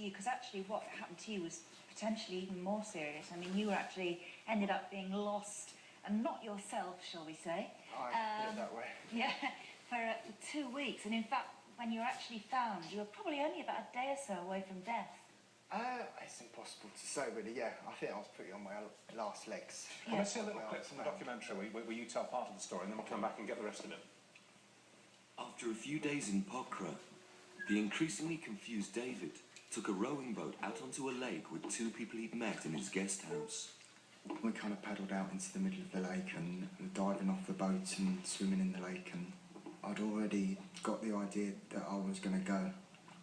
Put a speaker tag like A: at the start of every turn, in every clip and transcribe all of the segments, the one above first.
A: you, because actually what happened to you was potentially even more serious. I mean, you were actually ended up being lost, and not yourself, shall we say?
B: I put it that way.
A: Yeah, for 2 weeks. And in fact, when you were actually found, you were probably only about a day or so away from death.
B: It's impossible to say, really, yeah. I think I was pretty on my last legs.
A: Yeah.
C: Well, let's see a little clip from the documentary where you tell part of the story, and then we'll come back and get the rest of it.
D: After a few days in Pokhara, the increasingly confused David took a rowing boat out onto a lake with two people he'd met in his guest house.
B: We kind of paddled out into the middle of the lake and diving off the boat and swimming in the lake, and I'd already got the idea that I was going to go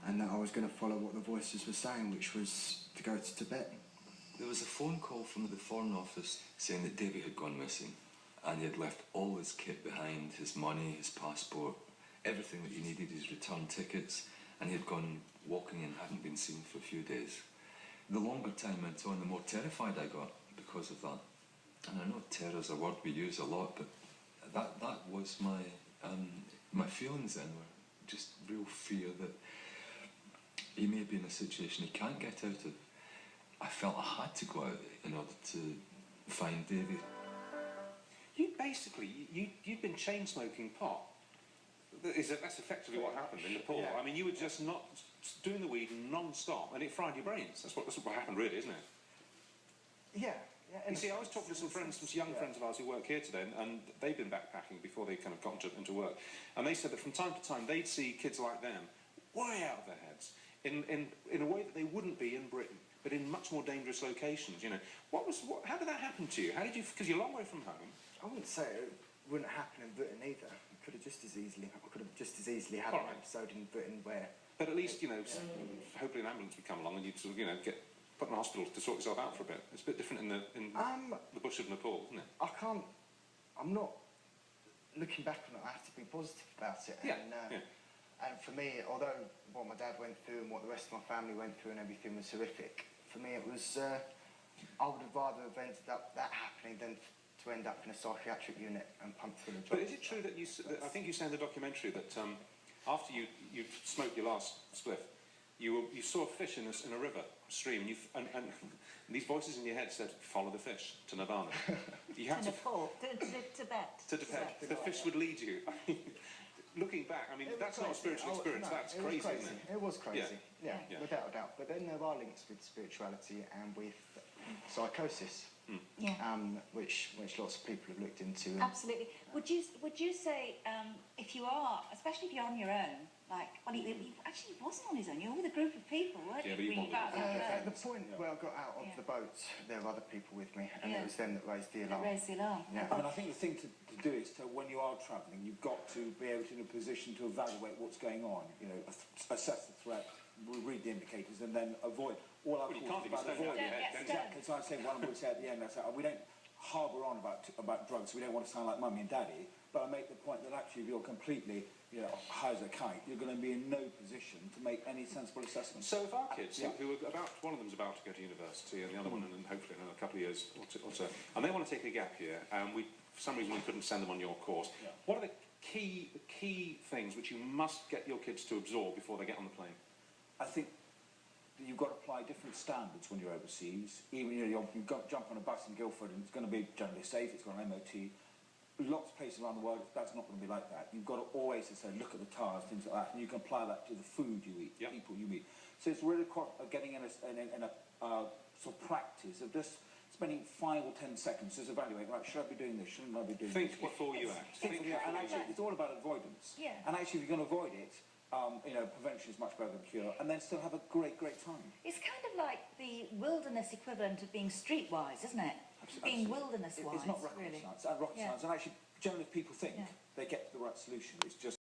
B: and that I was going to follow what the voices were saying, which was to go to Tibet.
D: There was a phone call from the Foreign Office saying that David had gone missing and he had left all his kit behind, his money, his passport, everything that he needed, his return tickets, and he had gone walking and hadn't been seen for a few days. The longer time went on, the more terrified I got because of that. And I know terror is a word we use a lot, but that was my feelings then, were just real fear that he may be in a situation he can't get out of. I felt I had to go out in order to find David.
C: You'd been chain smoking pot. That's effectively what happened in Nepal.
B: Yeah.
C: I mean, you were just not doing the weed non-stop, and it fried your brains. That's what happened, really, isn't it?
B: Yeah.
C: You see, I was talking to some friends, some young friends of ours who work here today, and they've been backpacking before they kind of got into work, and they said that from time to time they'd see kids like them way out of their heads in a way that they wouldn't be in Britain, but in much more dangerous locations. You know, how did that happen to you? How did you? Because you're a long way from home.
B: I wouldn't say it wouldn't happen in Britain either. I could have just as easily had an episode in Britain where.
C: But at least, you know, hopefully an ambulance would come along and you'd sort of, you know, get put in a hospital to sort yourself out for a bit. It's a bit different in the bush of Nepal, isn't it?
B: I'm not looking back on it. I have to be positive about it. And for me, although what my dad went through and what the rest of my family went through and everything was horrific, for me it was, I would have rather have ended up that happening than to end up in a psychiatric unit and pumped full of drugs.
C: But is it true that I think you say in the documentary that after you smoked your last spliff, you saw a fish in a river, stream, and these voices in your head said, follow the fish to Nirvana. You had
A: to Nepal, to Tibet.
C: To Tibet. The fish would lead you. Looking back, I mean, that's not a spiritual experience, that's crazy, isn't it?
B: It was crazy,
C: yeah,
B: without a doubt. But then there are links with spirituality and with psychosis, which lots of people have looked into.
A: Absolutely. Would you say, if you are, especially if you're on your own, like, well, he actually wasn't on his own, you were with a group of people, weren't you?
B: At the point where I got out of the boat, there were other people with me, and it was them that raised the alarm.
E: I mean, I think the thing to do is to, when you are travelling, you've got to be able to, in a position to evaluate what's going on, you know, assess the threat, read the indicators, and then avoid. All our calls about avoiding. Exactly. So I say one would say at the end, I say, we don't harbour on about drugs, we don't want to sound like mummy and daddy, but I make the point that actually if you're completely, you know, high as a kite, you're going to be in no position to make any sensible assessment.
C: So if our kids, who are one of them's about to go to university, and the other one, and hopefully in another couple of years or so, and they want to take a gap year, and for some reason we couldn't send them on your course, what are the key things which you must get your kids to absorb before they get on the plane?
E: I think you've got to apply different standards when you're overseas. Even, you know, you've got to jump on a bus in Guildford and it's going to be generally safe, it's got an MOT. Lots of places around the world, that's not going to be like that. You've got to always say, look at the tires, things like that, and you can apply that to the food you eat, people you meet. So it's really quite getting in a sort of practice of just spending 5 or 10 seconds to evaluate, right, should I be doing this, shouldn't I be doing this?
C: Think before you act.
E: And actually, it's all about avoidance. And actually, if you're going to avoid it, you know, prevention is much better than cure, and then still have a great time.
A: It's kind of like the wilderness equivalent of being streetwise, isn't it? Being wilderness-wise,
E: it's not rocket science, and rocket science, and actually, generally, if people think they get to the right solution. It's just